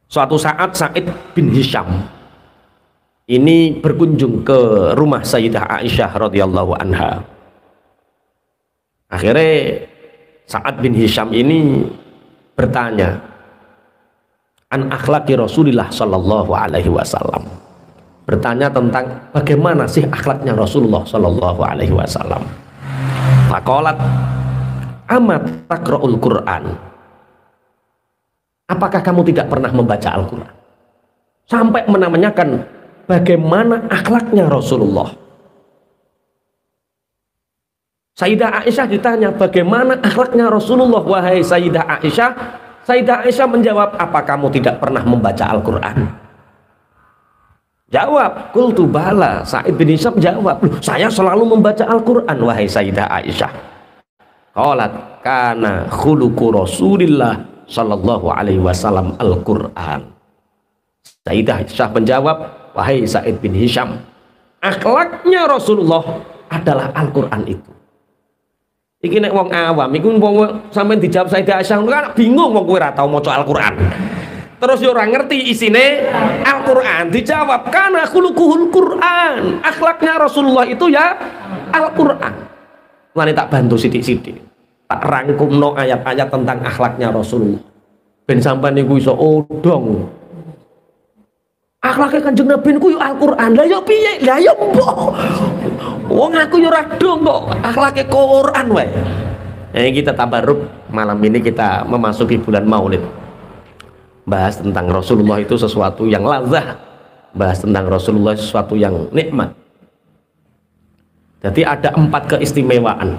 Suatu saat Sa'id bin Hisham ini berkunjung ke rumah Sayyidah Aisyah radhiyallahu anha. Akhirnya Sa'ad bin Hisham ini bertanya an akhlaqi Rasulillah sallallahu alaihi wasallam, bertanya tentang bagaimana sih akhlaknya Rasulullah sallallahu alaihi wasallam. Faqalat amat taqra'ul Qur'an, apakah kamu tidak pernah membaca Al-Quran? Sampai menanyakan bagaimana akhlaknya Rasulullah. Sayyidah Aisyah ditanya bagaimana akhlaknya Rasulullah wahai Sayyidah Aisyah. Sayyidah Aisyah menjawab, apa kamu tidak pernah membaca Al-Quran? Jawab, qultu bala. Sa'id bin Hisham jawab, saya selalu membaca Al-Quran wahai Sayyidah Aisyah. Qalat kana khuluqu Rasulillah sallallahu alaihi wasallam Al-Quran. Sayyidah Aisyah menjawab, wahai Sa'id bin Hisham, akhlaknya Rasulullah adalah Al-Quran itu. Iki nek wong awam iku wong sampeyan dijawab Sayyidah Aisyah kan bingung, wong kowe ora tau maca Al-Quran. Terus yo ora ngerti isine Al-Quran, dijawab kana khuluquhul Quran. Akhlaknya Rasulullah itu ya Al-Quran. Mari tak bantu sithik-sithik. Tak rangkumno ayat-ayat tentang akhlaknya Rasulullah. Ben sampean niku iso odong. Akhlaknya Kanjeng Nabi niku yo Al-Quran. Lah yo piye? Lah yo mbok. Wong aku yo ora dong kok akhlaknya Quran wae. Kita tabarruk malam ini kita memasuki bulan Maulid. Bahas tentang Rasulullah itu sesuatu yang lazah. Bahas tentang Rasulullah sesuatu yang nikmat. Jadi ada 4 keistimewaan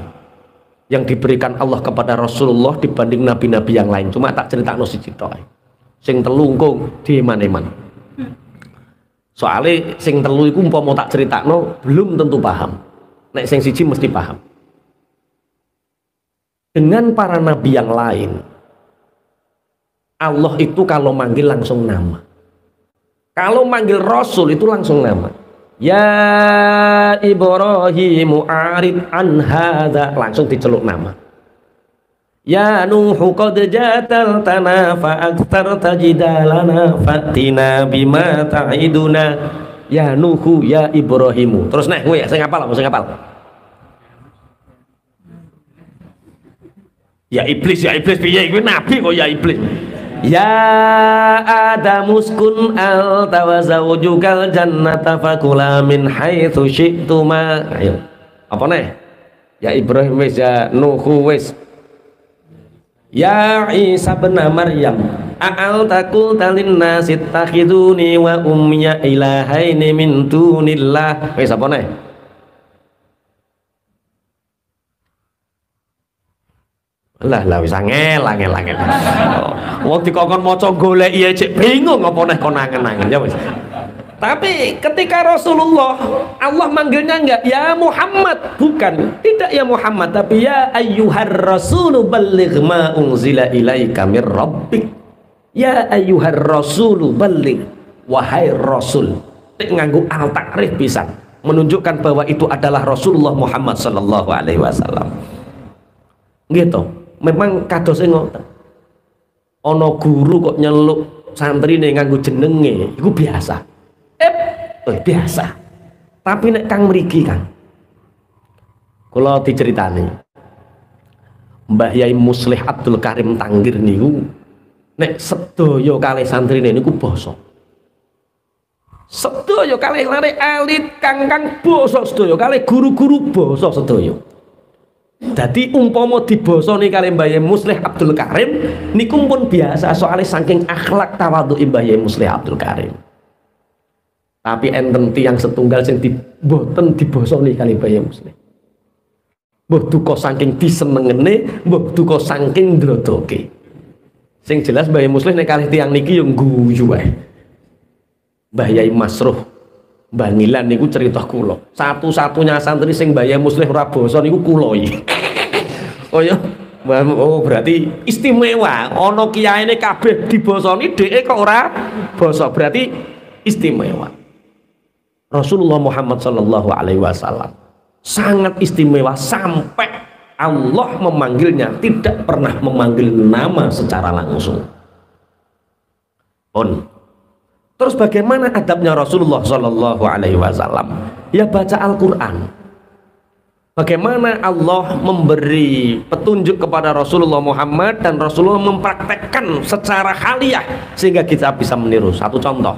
yang diberikan Allah kepada Rasulullah dibanding nabi-nabi yang lain. Cuma tak critakno siji tok. Sing telu engko diiman-iman. Soalnya sing telu iku umpama tak critakno belum tentu paham. Nek sing siji mesti paham. Dengan para nabi yang lain, Allah itu kalau manggil langsung nama. Kalau manggil Rasul itu langsung nama. Ya Ibrahim arid an hadza, langsung diceluk nama. Ya Nuhu qad jataltana fa aktsarta jidalana fatina bima ta'iduna. Ya Nuhu ya Ibrahimu. Terus nih kowe sing hafal apa sing hafal? Ya iblis piye kowe nabi kok ya iblis. Ya Adam uskun anta wa zawjukal jannata fakula min haitsu syi'tuma. Ayo. Apa nih? Ya Ibrahim wis, ya Nuhu wis. Ya Isa bin Maryam a'al taqul talin nasi takhiduni wa ummiya ilahaini min dunillah. Wis apa nih? Lah wis angel. Wong dikongkon maca golek iya cek bingung apa nih kon angen-angen ya wis. Tapi ketika Rasulullah Allah manggilnya enggak ya Muhammad, bukan, tidak ya Muhammad, tapi ya ayyuhar rasulu balligh ma unzila ilaika mir rabbik. Ya ayyuhar rasulu balligh, wahai Rasul. Nganggo al takrif pisan menunjukkan bahwa itu adalah Rasulullah Muhammad sallallahu alaihi wasallam. Gitu. Memang kadose ngoten. Ana guru kok nyeluk santrine nganggo jenenge, iku biasa. Biasa. Tapi nek Kang mriki Kang, kula diceritani Mbah Yai Muslih Abdul Karim Tanggir niku nek sedaya kalih santrine niku basa. Sedaya kalih lare elit Kang basa sedaya, kalih guru-guru basa sedaya. Dadi umpama dibasani kalih Mbah Yai Muslih Abdul Karim niku pun biasa, soalnya saking akhlak tawadhu Mbah Yai Muslih Abdul Karim. Tapi enten tiyang setunggal sing boten dibasani kali Mbah Yai Muslih. Mbah duka saking disenengene, mbah duka saking ndrodoke. Sing jelas Mbah Yai Muslih nek kalih tiyang niki yo guyu wae. Mbah Yai Masruh Mbah Ngilan niku cerita kula. Satu-satunya santri sing Mbah Yai Muslih ora basa niku kula iki. Oh ya, oh berarti istimewa. Ana kiyaine kabeh dibasani dheke kok ora basa, berarti istimewa. Rasulullah Muhammad sallallahu alaihi wasallam sangat istimewa sampai Allah memanggilnya tidak pernah memanggil nama secara langsung. On. Terus bagaimana adabnya Rasulullah Shallallahu Alaihi Wasallam? Ya baca Al-Quran. Bagaimana Allah memberi petunjuk kepada Rasulullah Muhammad dan Rasulullah mempraktekkan secara haliah sehingga kita bisa meniru. Satu contoh,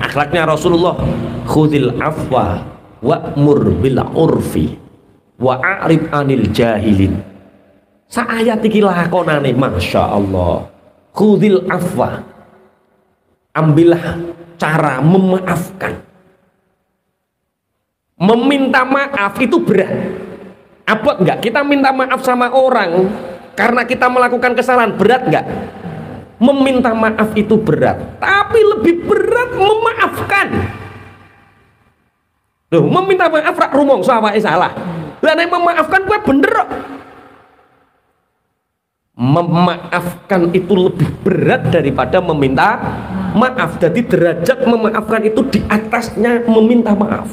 akhlaknya Rasulullah, khudil afwa wa'mur bil urfi wa'arid anil jahilin. Saayat iki lakonane, masya Allah. Khudil afwa, ambillah cara memaafkan. Meminta maaf itu berat. Abot enggak? Kita minta maaf sama orang karena kita melakukan kesalahan, berat enggak? Meminta maaf itu berat, tapi lebih berat memaafkan. Loh, meminta maaf rak rumangsa awake salah. Lah nek memaafkan kowe bener kok. Memaafkan itu lebih berat daripada meminta maaf. Jadi derajat memaafkan itu di atasnya meminta maaf.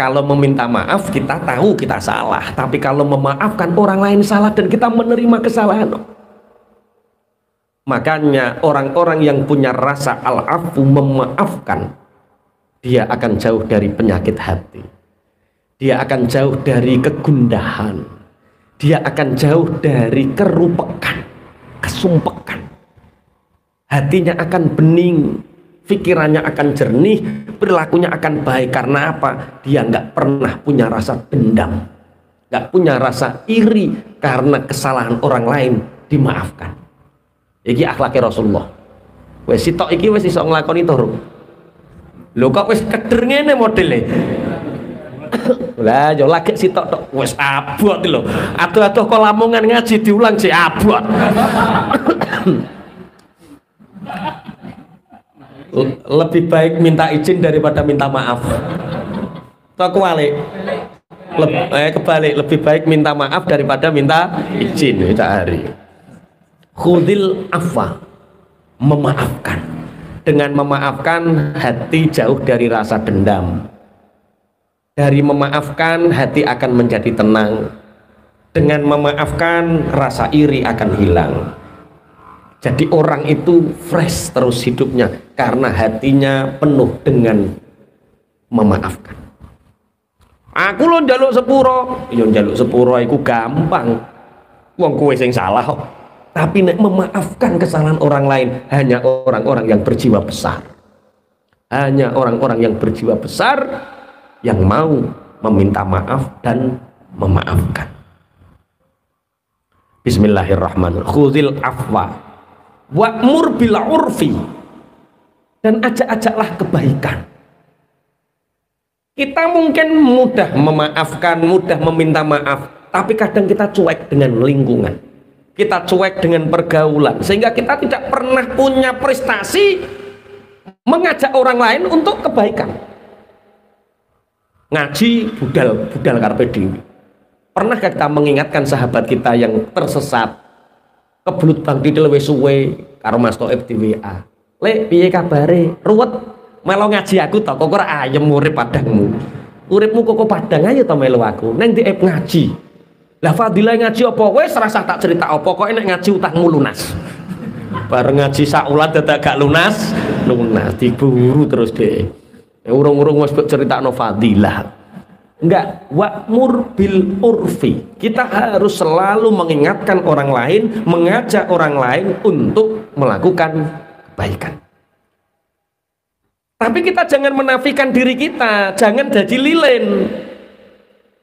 Kalau meminta maaf kita tahu kita salah, tapi kalau memaafkan orang lain salah dan kita menerima kesalahan, makanya orang-orang yang punya rasa al-afu, memaafkan, dia akan jauh dari penyakit hati, dia akan jauh dari kegundahan, dia akan jauh dari kerupekan, kesumpekan, hatinya akan bening, pikirannya akan jernih, perilakunya akan baik. Karena apa? Dia nggak pernah punya rasa dendam, nggak punya rasa iri karena kesalahan orang lain dimaafkan. Iki akhlaknya Rasulullah. Wes sitok iki wes iso nglakoni to, lho kok wes keder ngene modele. Lah yo lagi sitok tok wes abot lho. Aduh-aduh kok lamongan ngaji diulang sih abot. Lebih baik minta izin daripada minta maaf. Kebalik, lebih baik minta maaf daripada minta izin. Kita hari khudil afwa, memaafkan. Dengan memaafkan hati jauh dari rasa dendam. Dari memaafkan hati akan menjadi tenang. Dengan memaafkan rasa iri akan hilang. Jadi orang itu fresh terus hidupnya karena hatinya penuh dengan memaafkan. Aku lo njaluk sepuro, yo njaluk sepuro iku gampang. Wong kowe sing salah kok. Tapi nek memaafkan kesalahan orang lain hanya orang-orang yang berjiwa besar. Hanya orang-orang yang berjiwa besar yang mau meminta maaf dan memaafkan. Bismillahirrahmanirrahim. Khudil afwa wa'mur bil urfi, dan ajak-ajaklah kebaikan. Kita mungkin mudah memaafkan, mudah meminta maaf, tapi kadang kita cuek dengan lingkungan, kita cuek dengan pergaulan, sehingga kita tidak pernah punya prestasi mengajak orang lain untuk kebaikan. Ngaji budal karpe dewi. Pernahkah kita mengingatkan sahabat kita yang tersesat, kebelut bangkit luwih suwe karo Mas Toib di WA, "Le, piye kabare? Ruwet melo ngaji aku to, kok ora ayem urip padangmu. Uripmu kok padang ayo to melu aku. Neng di ngaji. Lah fadilah ngaji apa? Wis rasa tak cerita apa, kok enek ngaji utangmu lunas." Bareng ngaji saulat dadak gak lunas diburu terus deh. Urung-urung wis critakno fadilah. Enggak, wa'mur bil urfi. Kita harus selalu mengingatkan orang lain, mengajak orang lain untuk melakukan kebaikan. Tapi kita jangan menafikan diri kita, jangan jadi lilin.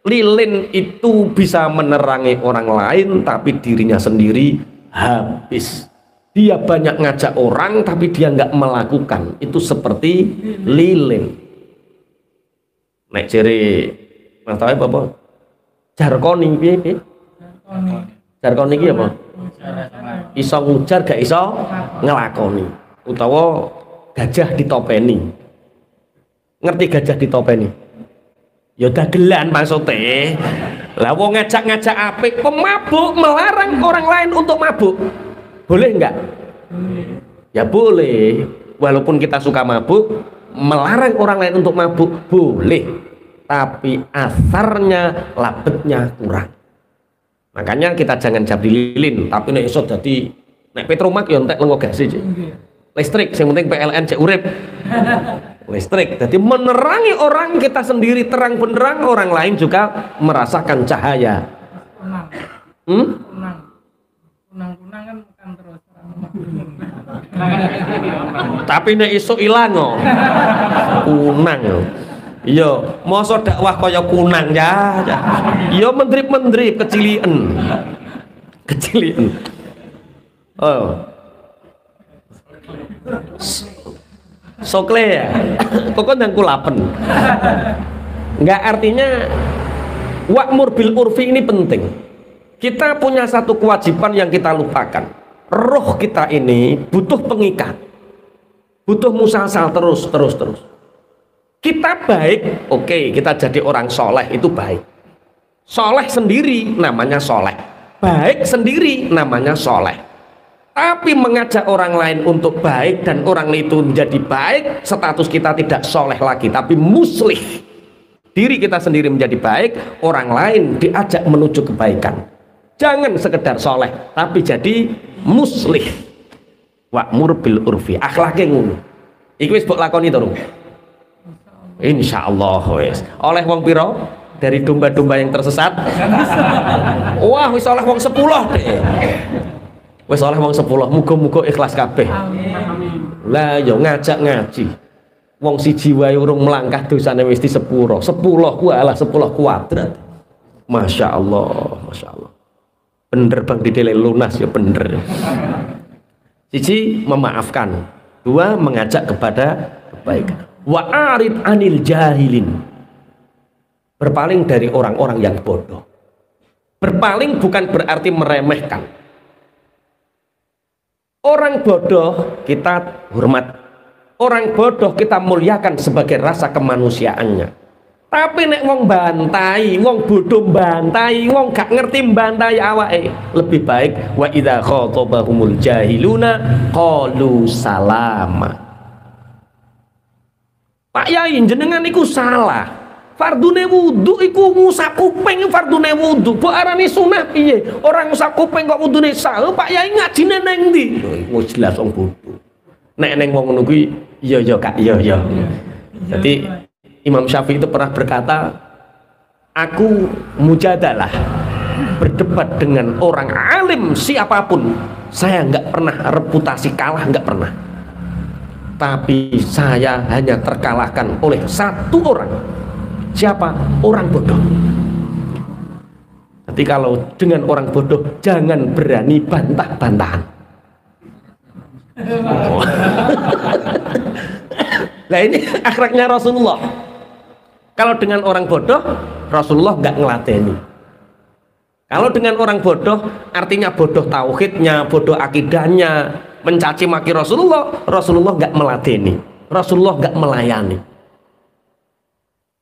Lilin itu bisa menerangi orang lain, tapi dirinya sendiri habis. Dia banyak ngajak orang, tapi dia nggak melakukan. Itu seperti lilin. Nek ciri Mas Taib apa? Jarkoni piye? Jarkoni iki apa? Iso ngujar gak iso ngelakoni. Utawa gajah ditopeni. Ngerti gajah ditopeni? Ya dagelan maksudnya. Lah wong ngajak-ngajak apik, pemabuk melarang orang lain untuk mabuk. Boleh enggak? Ya boleh. Walaupun kita suka mabuk, melarang orang lain untuk mabuk boleh. Tapi asarnya, labetnya kurang. Makanya kita jangan jadi lilin, tapi nek iso jadi Nek Petromak yo entek lengo gas iki. Listrik, yang penting PLN cek urip. Listrik. Jadi menerangi orang kita sendiri terang benderang, orang lain juga merasakan cahaya. Kunang kan bukan terus. Tapi nek iso ilang kok. Kunang. Iya, mosok dakwah kaya kunang ya. Iya mendrip-mendrip kecilien. Kecilien. Oh. Sokle ya. Kok nang kulapen. Enggak, artinya wa'mur bil urfi ini penting. Kita punya satu kewajiban yang kita lupakan. Roh kita ini butuh pengikat. Butuh musalsal terus. Kita baik, oke, kita jadi orang soleh itu baik. Soleh sendiri namanya soleh. Baik sendiri namanya soleh. Tapi mengajak orang lain untuk baik dan orang itu menjadi baik, status kita tidak soleh lagi, tapi muslih. Diri kita sendiri menjadi baik, orang lain diajak menuju kebaikan. Jangan sekedar soleh, tapi jadi muslih. Wa'mur bil urfi, akhlaknya ngono. Iku wis mbok lakoni to, insyaallah wis. Oleh wong piro dari domba-domba yang tersesat? Wah, wis oleh wong 10 deh. Wis oleh wong 10, muga-muga ikhlas kabeh. Lah yo ngajak ngaji. Wong siji wae urung melangkah dosane wis di sepuro. 10 ku alah 10 kuadrat. Masya Allah. Bener Bang didele lunas ya bener. Siji memaafkan, 2 mengajak kepada kebaikan. Wa arid anil jahilin. Berpaling dari orang-orang yang bodoh. Berpaling bukan berarti meremehkan. Orang bodoh kita hormat, orang bodoh kita muliakan sebagai rasa kemanusiaannya. Tapi nek wong bantai, wong bodoh bantai, wong gak ngerti bantai awake, lebih baik wa idza khatabahumul jahiluna qalu salama. Pak Yai jenengan iku salah. Fardune wudu iku ngusap kuping, fardune wudu. Mbok arani sunah piye? Orang ngusap kuping kok wudune sah. Pak Yai ngajine nang ndi? Wis jelas wong bodoh. Nek neng wong ngono kuwi iya Kak, iya. Jadi Imam Syafi'i itu pernah berkata, aku mujadalah, berdebat dengan orang alim siapapun, saya nggak pernah reputasi kalah, nggak pernah. Tapi saya hanya terkalahkan oleh satu orang. Siapa? Orang bodoh. Jadi kalau dengan orang bodoh jangan berani bantah-bantahan. Nah ini akhlaknya Rasulullah. Kalau dengan orang bodoh, Rasulullah nggak ngelateni. Kalau dengan orang bodoh, artinya bodoh tauhidnya, bodoh akidahnya, mencaci maki Rasulullah, Rasulullah nggak meladeni, Rasulullah nggak melayani.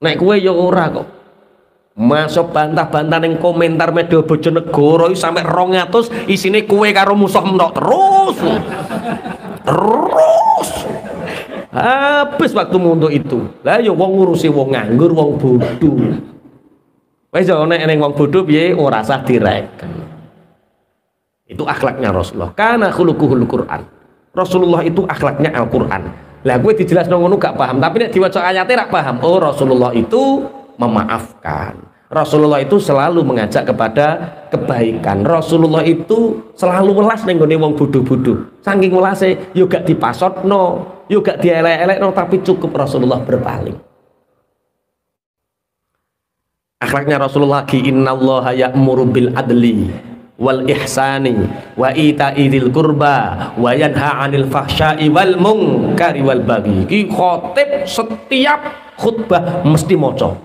Nek kowe ya ora kok. Masuk bantah-bantah ning komentar media Bojonegoro sampai 200 isine kowe karo musuh mentok terus. Habis waktumu untuk itu. Lah ya wong ngurusi wong nganggur, wong bodoh. Wis yo nek ning wong bodoh piye ora usah direken. Itu akhlaknya Rasulullah. Kana khuluquhul Quran. Rasulullah itu akhlaknya Al-Qur'an. Lah gue dijelasno ngono gak paham, tapi nek diwaca ayatnya rak paham. Oh, Rasulullah itu memaafkan. Rasulullah itu selalu mengajak kepada kebaikan. Rasulullah itu selalu welas ning gone wong bodho-bodho. Saking welase yo gak dipasotno, yo gak dielek-elekno, tapi cukup Rasulullah berpaling. Akhlaknya Rasulullah lagi innallaha ya'muru bil adli wal ihsani wa ita'i dzil qurba wa yanha 'anil fahsya'i wal munkari wal baghi. Iki khotib setiap khutbah mesti maca.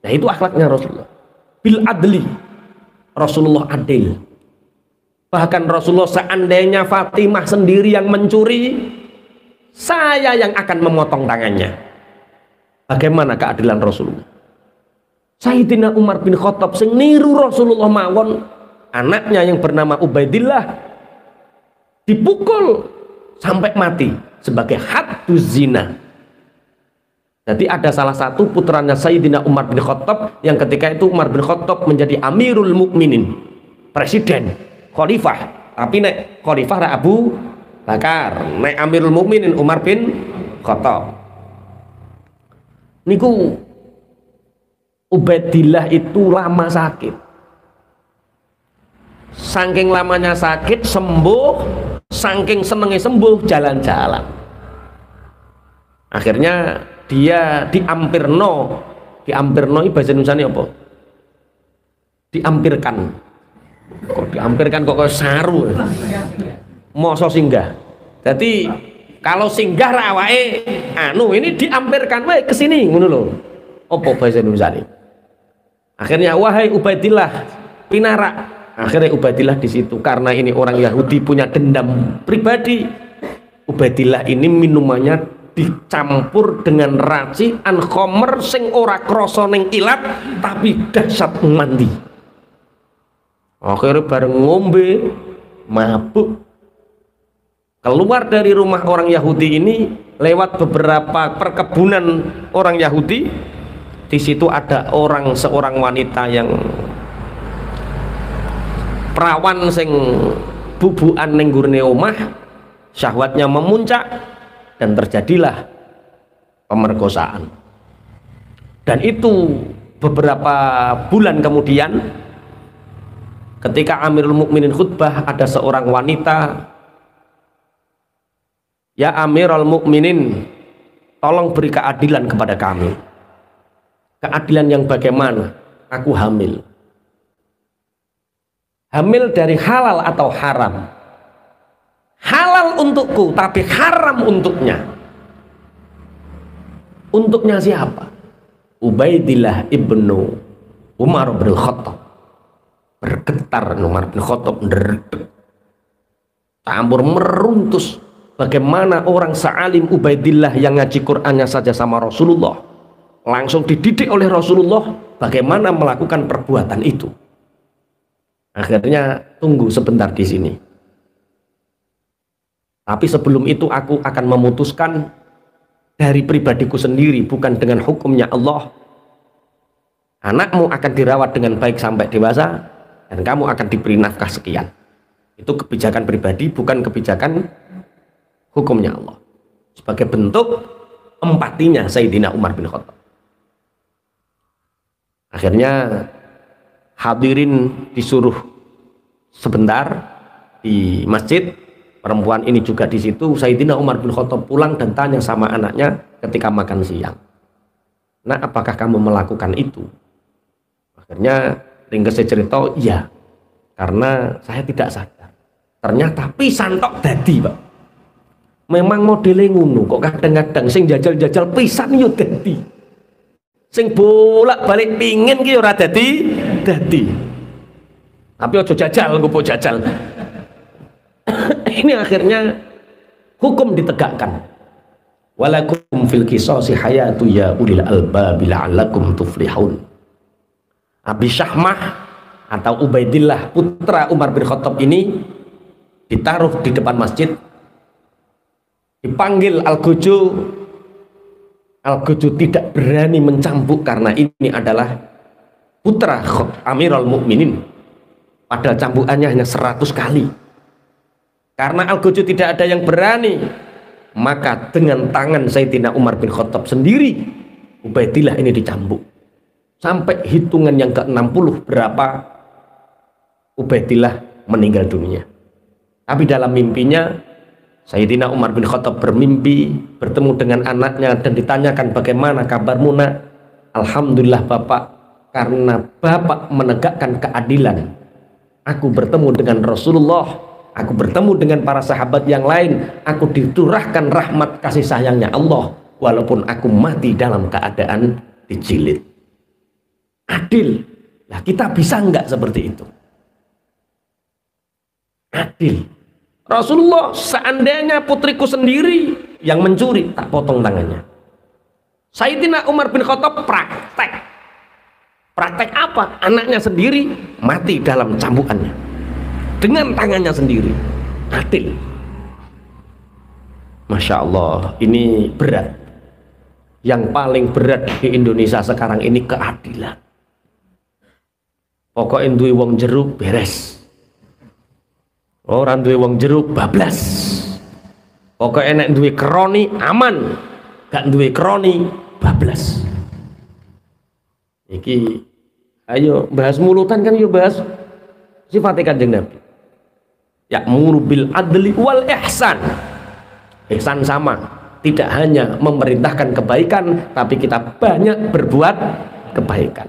Nah itu akhlaknya Rasulullah. Bil adli. Rasulullah adil. Bahkan Rasulullah seandainya Fatimah sendiri yang mencuri, saya yang akan memotong tangannya. Bagaimana keadilan Rasulullah? Sayyidina Umar bin Khattab sing niru Rasulullah mawon, anaknya yang bernama Ubaidillah dipukul sampai mati sebagai hadduz zina. Jadi ada salah satu putranya Sayyidina Umar bin Khattab yang ketika itu Umar bin Khattab menjadi Amirul Mukminin, presiden, khalifah, Tapi nek khalifah ra Abu Bakar, nek Amirul Mukminin Umar bin Khattab. Niku Ubaidillah itu lama sakit. Saking lamanya sakit sembuh, saking senengnya sembuh jalan-jalan. Akhirnya dia diampirno ini bahasa Indonesia apa? Diampirkan. Kok diampirkan kok saru. Mosok singgah. Jadi kalau singgah rawae ini diampirkan wae ke sini ngono lho. Apa bahasa Indonesia ini? Akhirnya wahai Ubaidillah pinarak. Akhirnya Ubaidillah di situ karena ini orang Yahudi punya dendam pribadi. Ubaidillah ini minumannya dicampur dengan racikan khamr sing ora krasa ning ilat tapi dahsyat mandi. Akhirnya bareng ngombe mabuk keluar dari rumah orang Yahudi ini lewat beberapa perkebunan orang Yahudi. Di situ ada seorang wanita yang perawan sing bubukan ning gurine omah, syahwatnya memuncak dan terjadilah pemerkosaan. Dan itu beberapa bulan kemudian ketika Amirul Mukminin khutbah, ada seorang wanita, ya Amirul Mukminin, tolong beri keadilan kepada kami. Keadilan yang bagaimana? Aku hamil. Hamil dari halal atau haram? Halal untukku tapi haram untuknya. Untuknya siapa? Ubaidillah ibnu Umar bin Khattab. Bergetar Umar bin Khattab, campur meruntus. Bagaimana orang sealim Ubaidillah yang ngaji Qur'annya saja sama Rasulullah, langsung dididik oleh Rasulullah bagaimana melakukan perbuatan itu. Akhirnya tunggu sebentar di sini. Tapi sebelum itu aku akan memutuskan dari pribadiku sendiri, bukan dengan hukumnya Allah. Anakmu akan dirawat dengan baik sampai dewasa dan kamu akan diberi nafkah sekian. Itu kebijakan pribadi, bukan kebijakan hukumnya Allah. Sebagai bentuk empatinya Sayyidina Umar bin Khattab. Akhirnya hadirin disuruh sebentar di masjid. Perempuan ini juga di situ. Sayyidina Umar bin Khattab pulang dan tanya sama anaknya ketika makan siang, "Nak, apakah kamu melakukan itu?" Akhirnya ringkesnya cerita, "Iya, karena saya tidak sadar. Ternyata pisan tok dadi, Pak. Memang modelnya ngono kok kadang-kadang sing jajal-jajal pisan yo dadi. Sing bolak-balik pingin ki ora dadi. Tapi ojo jajal, ngupuk jajal." Ini akhirnya hukum ditegakkan. Walakum fil qisasi hayatu ya ulil albab la'allakum tuflihun. Abi Syahmah atau Ubaidillah putra Umar bin Khattab ini ditaruh di depan masjid, dipanggil Al-Gojo. Al-Gojo tidak berani mencambuk karena ini adalah putra Amirul Mukminin. Padahal cambukannya hanya 100 kali. Karena Al-Gojo tidak ada yang berani, maka dengan tangan Sayyidina Umar bin Khattab sendiri Ubaidillah ini dicambuk. Sampai hitungan yang ke-60 berapa Ubaidillah meninggal dunia. Tapi dalam mimpinya Sayyidina Umar bin Khattab bermimpi bertemu dengan anaknya dan ditanyakan, "Bagaimana kabarmu, Nak?" "Alhamdulillah Bapak, karena Bapak menegakkan keadilan. Aku bertemu dengan Rasulullah, aku bertemu dengan para sahabat yang lain, aku diturahkan rahmat kasih sayangnya Allah walaupun aku mati dalam keadaan dijilid." Adil. Nah, kita bisa enggak seperti itu? Adil. Rasulullah, seandainya putriku sendiri yang mencuri, tak potong tangannya. Sayyidina Umar bin Khattab praktek apa? Anaknya sendiri mati dalam cambukannya dengan tangannya sendiri. Adil. Masya Allah, ini berat. Yang paling berat di Indonesia sekarang ini keadilan. Pokoknya duwe wong jeruk beres. Ora duwe wong jero bablas. Pokoke nek duwe kroni aman, gak duwe kroni bablas. Iki ayo bahas mulutan kan yo bahas sifatnya Kanjeng Nabi. Ya'muru bil adli wal ihsan. Ihsan sama, tidak hanya memerintahkan kebaikan, tapi kita banyak berbuat kebaikan.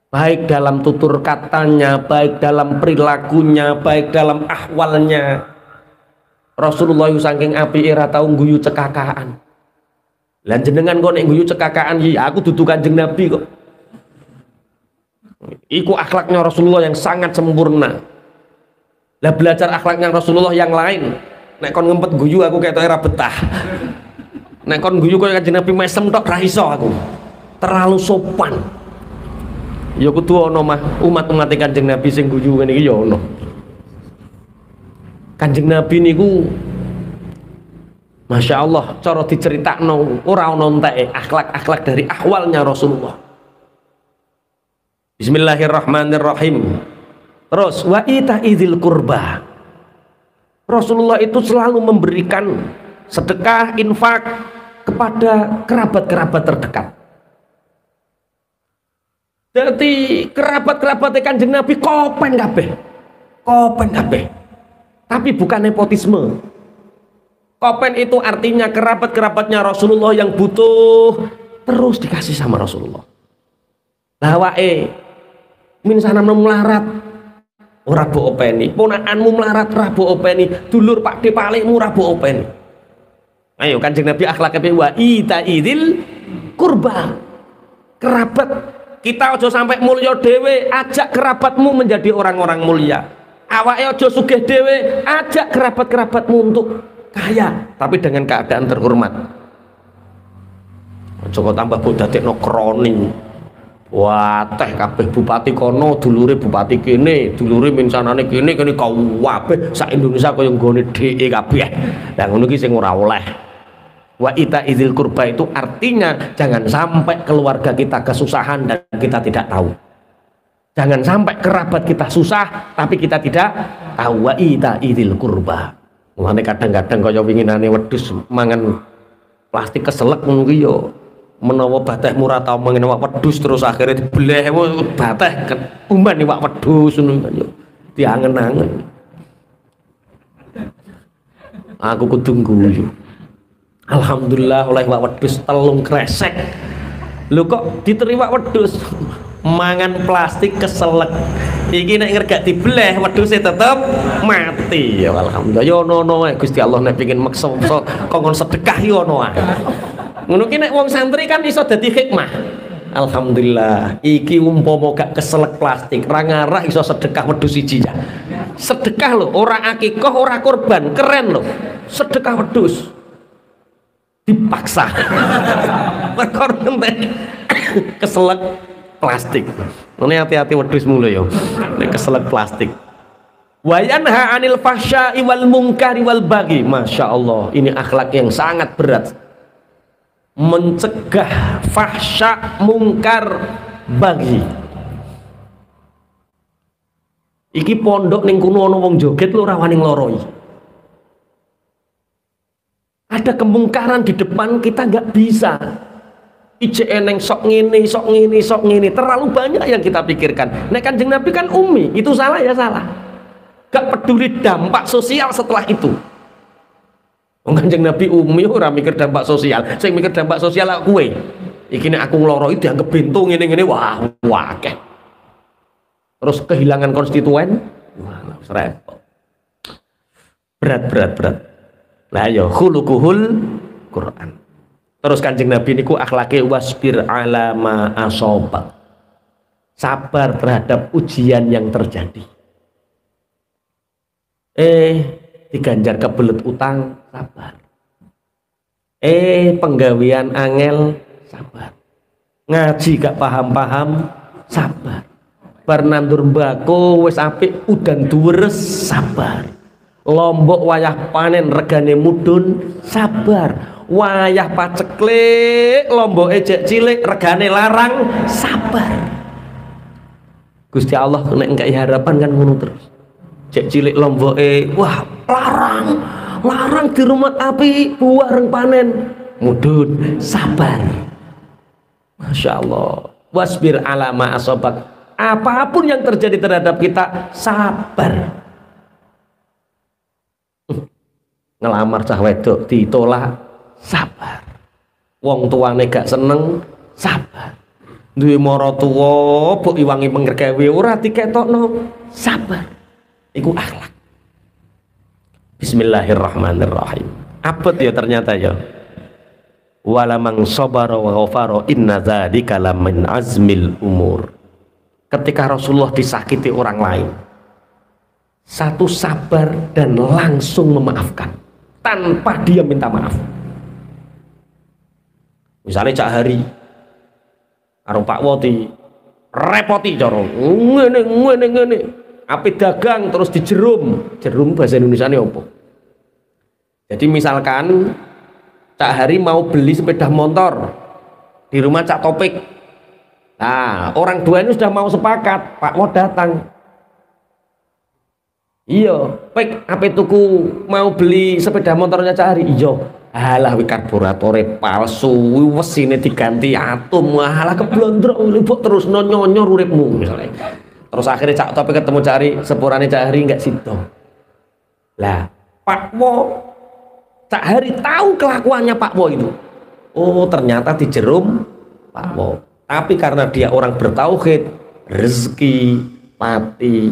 Baik dalam tutur katanya, baik dalam perilakunya, baik dalam ahwalnya. Rasulullah saking apike ora tau guyu cekakaan. Lan jenengan kok nek guyu cekakaan iki aku dudu Kanjeng Nabi kok. Iku akhlaknya Rasulullah yang sangat sempurna. Lah belajar akhlaknya Rasulullah yang lain. Nek kon ngempet guyu aku ketoke ora betah. Nek kon guyu koyo Kanjeng Nabi mesem tok ra iso aku. Terlalu sopan. Ya kudu ana mah umat-umat Kanjeng Nabi sing guyu ngene iki ya ana. Kanjeng Nabi niku Masya Allah cara diceritakno ora ana enteke akhlak-akhlak dari ahwalnya Rasulullah. Bismillahirrahmanirrahim. Terus wa ita'idzil qurba. Rasulullah itu selalu memberikan sedekah, infak kepada kerabat-kerabat terdekat. Jadi kerabat-kerabat Kanjeng Nabi kopen kabeh. Kopen kabeh. Tapi bukan nepotisme. Kopen itu artinya kerabat-kerabatnya Rasulullah yang butuh terus dikasih sama Rasulullah. Lah wae min sanam melarat ora mbok openi, ponakanmu melarat ora mbok openi, dulur pakde palikmu ora mbok openi. Ayo Kanjeng Nabi akhlaknya wa ita'idzil qurba. Kerabat kita aja sampai mulya dhewe, ajak kerabatmu menjadi orang-orang mulia. Awake aja sugih dhewe, ajak kerabat-kerabatmu untuk kaya, tapi dengan keadaan terhormat. Aja kok tambah mbok dadekno kroni. Wah, teh kabeh bupati kono, dulure bupati kene, dulure minsanane kene kabeh sak Indonesia kaya nggone dheke kabeh. Lah ngono iki sing ora oleh. Wa ita'idzil qurba itu artinya jangan sampai keluarga kita kesusahan dan kita tidak tahu. Jangan sampai kerabat kita susah tapi kita tidak tahu. Wa ita'idzil qurba. Mulane kadang-kadang kaya winginane wedhus mangan plastik keselek ngono ki yo menawa bateh murah tau mangan wak wedhus terus akhirnya dibeleh bateh umban wak wedhus ngono yo diangen-angen. Aku kudu guyu. Alhamdulillah oleh wak wedhus telung kresek. Lho kok diterima wedhus mangan plastik keselek. Iki nek ngergak dibeleh wedhuse tetep mati. Ya alhamdulillah yo ono Gusti Allah nek pengin meksa kongkon sedekah yo ono ae. Ngono ki nek wong santri kan iso dadi hikmah. Alhamdulillah iki umpama gak keselek plastik ra ngarah iso sedekah wedhus siji ya. Sedekah lho, ora akikah, ora kurban, keren lho. Sedekah wedhus. Dipaksa. Perkara keselek plastik. Ini hati-hati wedhus mulu ya. Nek keselek plastik. Wa yanha 'anil fahsya'i wal munkari wal baghi. Masya Allah, ini akhlak yang sangat berat. Mencegah fahsya, mungkar, baghi. Iki pondok ning kono ana wong joget lho ora wani ngloroi. Ada kemungkaran di depan kita nggak bisa. Ije eneng sok ngene, terlalu banyak yang kita pikirkan. Nek Kanjeng Nabi kan ummi, itu salah ya salah. Gak peduli dampak sosial setelah itu. Kanjeng Nabi ummi ora mikir dampak sosial, sing mikir dampak sosial aku kowe. Iki nek aku ngloroi dianggap bento ngene-ngene wah akeh. Terus kehilangan konstituen, wah repot. Berat. Lah ya khuluquhul Quran. Terus Kanjeng Nabi niku akhlake wasbir ala ma asaba. Sabar terhadap ujian yang terjadi. Diganjar kebelet utang, sabar. Penggawean angel, sabar. Ngaji gak paham-paham, sabar. Bar nandur mbako wis apik udan duwres, sabar. Lombok wayah panen regane mudhun, sabar. Wayah paceklik lombok ejek cilik regane larang, sabar. Gusti Allah nek enggak harapan kan ngono terus. cek cilik lomboke, wah larang di rumah api buah panen, mudun sabar. Masya Allah, wasbir ala ma asobak, apapun yang terjadi terhadap kita sabar. Ngelamar cah wedok ditolak sabar, wong tuane gak seneng sabar, duwe mara tuwa mbok iwangi penggawe ora diketokno sabar. Iku akhlak. Bismillahirrahmanirrahim. Apa ya ternyata ya, walamang sabara wa ghafara inna dzalika lamin azmil umur. Ketika Rasulullah disakiti orang lain, satu sabar dan langsung memaafkan tanpa dia minta maaf. Misalnya Cak Hari karo Pak Woti repoti cara ngene api dagang terus dijerum bahasa Indonesia ini apa? Jadi misalkan Cak Hari mau beli sepeda motor di rumah Cak Topik, nah orang dua ini sudah mau sepakat, Pak Wo datang, iya Pik apa tuku mau beli sepeda motornya Cak Hari, iya alah wi karburatore palsu wes ini diganti atom, alah keblondrok libuk terus nonyor uripmu misalnya. Terus akhirnya Cak Topik ketemu Cak Hari, sepurane Cak Hari enggak sido. Lah Pak Wo, Cak Hari tahu kelakuannya Pak Wo itu. Oh ternyata dijerum Pak Wo. Tapi karena dia orang bertauhid, rezeki, mati,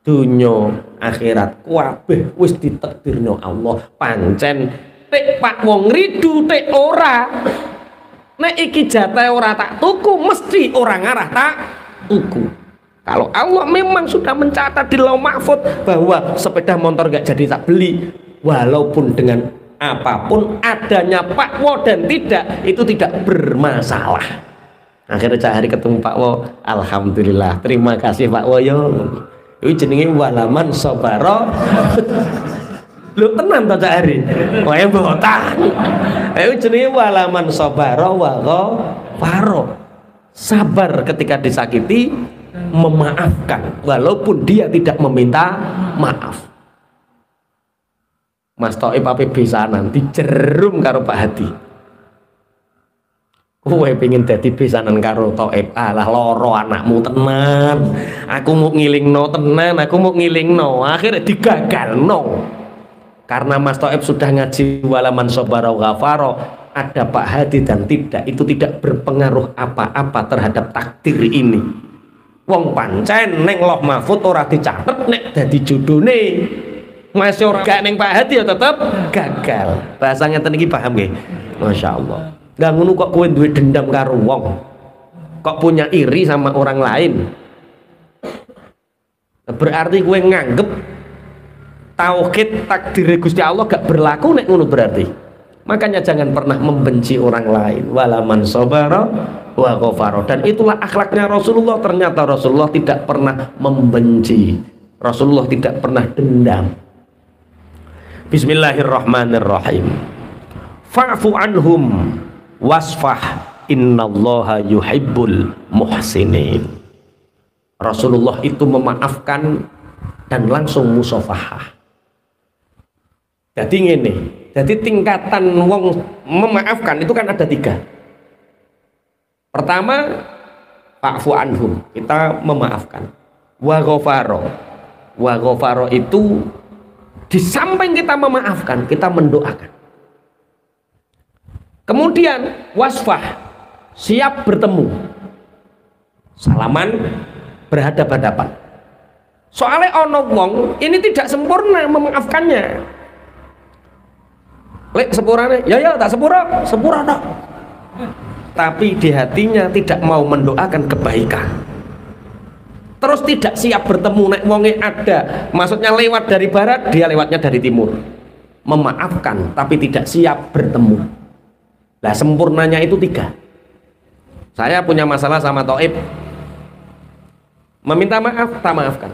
dunyo, akhirat, kabeh wis ditakdirno Allah. Pancen tek Pak Wo ngridu tek ora. Nek iki jatah ora tak tuku, mesti orang arah tak tuku. Kalau Allah memang sudah mencatat di Lauh Mahfud bahwa sepeda motor gak jadi tak beli, walaupun dengan apapun adanya Pak Wo dan tidak, itu tidak bermasalah. Akhirnya Cak Hari ketemu Pak Wo, alhamdulillah, terima kasih Pak Wo yo. Itu jenenge walaman sobaro. Lu tenang toh Cak Hari? Wae botan. Itu jenenge walaman sobaro wa ghafaro. Sabar ketika disakiti, memaafkan walaupun dia tidak meminta maaf. Mas Toib ape besanan dijerum karo Pak Hadi. Kowe pengen dadi besanan karo Toib, alah loro anakmu tenan. Aku mau ngilingno tenan, aku mau ngilingno, akhirnya digagalno. Karena Mas Toib sudah ngaji walaman sobara ghafaro, ada Pak Hadi dan tidak, itu tidak berpengaruh apa-apa terhadap takdir ini. Wong pancen neng Lauh Mahfud ora dicatet nek dadi judone. Masih ora gak neng Pak Hadi ya tetep gagal. Bahasanya ngeten iki paham nggih? Masyaallah. Lah ngono kok kowe duwe dendam karo wong. Kok punya iri sama orang lain. Berarti kowe nganggep tauhid takdir Gusti Allah gak berlaku nek ngono berarti. Makanya jangan pernah membenci orang lain. Walaman sabara wa ghafara. Dan itulah akhlaknya Rasulullah. Ternyata Rasulullah tidak pernah membenci, Rasulullah tidak pernah dendam. Bismillahirrahmanirrahim. Fa'fu anhum wasfah innallaha yuhibbul muhsinin. Rasulullah itu memaafkan dan langsung musafahah. Jadi ngene, jadi tingkatan wong memaafkan itu kan ada 3. Pertama, fa'fu anhum, kita memaafkan. Wa ghafaro itu di samping kita memaafkan, kita mendoakan. Kemudian wasfah, siap bertemu, salaman, berhadapan-hadapan. Soalnya ono wong ini tidak sempurna memaafkannya. Lek sepurane, ya tak sepura tak. Tapi di hatinya tidak mau mendoakan kebaikan. Terus tidak siap bertemu, nek wonge ada, maksudnya lewat dari barat, dia lewatnya dari timur. Memaafkan tapi tidak siap bertemu. Nah sempurnanya itu 3. Saya punya masalah sama Toib, meminta maaf, tak maafkan.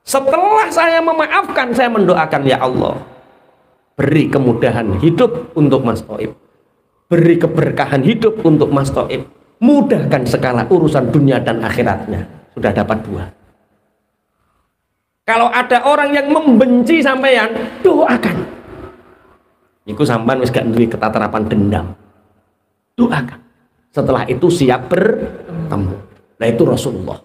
Setelah saya memaafkan, saya mendoakan, ya Allah, beri kemudahan hidup untuk Mas Toib, beri keberkahan hidup untuk Mas Toib, mudahkan segala urusan dunia dan akhiratnya. Sudah dapat 2. Kalau ada orang yang membenci sampean, doakan. Iku sampean wis gak duwe ketaterapan dendam. Doakan. Setelah itu siap bertemu. Nah itu Rasulullah.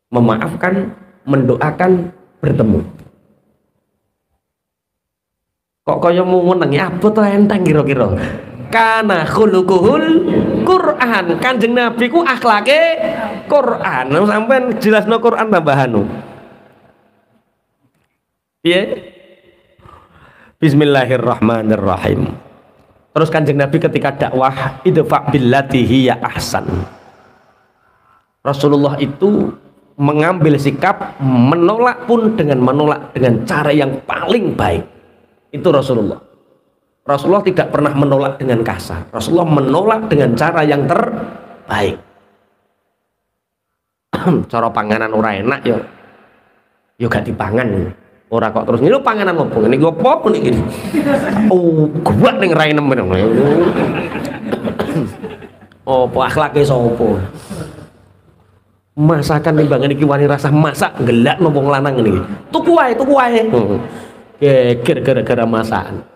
Memaafkan, mendoakan, bertemu. Kok kaya mau meneng ya apa tuh enteng kira-kira. Kana khuluquhul Quran. Kanjeng Nabi ku akhlake Quran. Sampean jelasno Quran tambahanu. Piye? Bismillahirrahmanirrahim. Terus Kanjeng Nabi ketika dakwah idfa billati hiya ahsan. Rasulullah itu mengambil sikap menolak pun dengan menolak dengan cara yang paling baik. Itu Rasulullah. Rasulullah tidak pernah menolak dengan kasar. Rasulullah menolak dengan cara yang terbaik. Cara panganan ora enak yo gak dipangan. Ora kok terus niku panganan opo? Niku opo niki? Oh, gua ning raine men. Opo akhlake sapa? Masakan timbangan iki wani rasah masak gelak nang wong lanang niki. Tuku wae. Geger gara-gara masakan.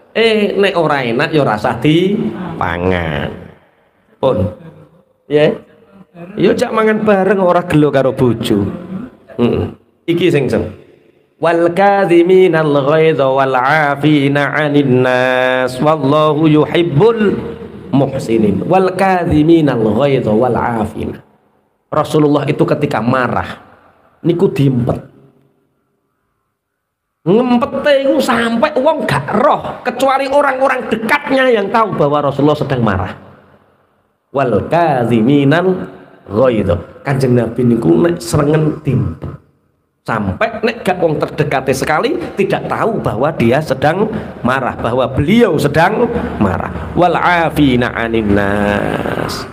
Nek ora enak ya rasah dipangan. Pun. Ya. Yo jak mangan bareng ora gelo karo bojo. Iki sing wal kadhiminal ghaidha wal 'afina 'anil nas wallahu yuhibbul muhsinin. Wal kadhiminal ghaidha wal 'afina. Rasulullah itu ketika marah niku diempet. Ngempete itu sampai wong gak roh kecuali orang-orang dekatnya yang tahu bahwa Rasulullah sedang marah. Wal kadhiminal ghaidha. Kanjeng Nabi niku nek srengen diempet. Sampai nek gak wong terdekatnya sekali tidak tahu bahwa dia sedang marah, bahwa beliau sedang marah. Wal 'afina 'anil nas.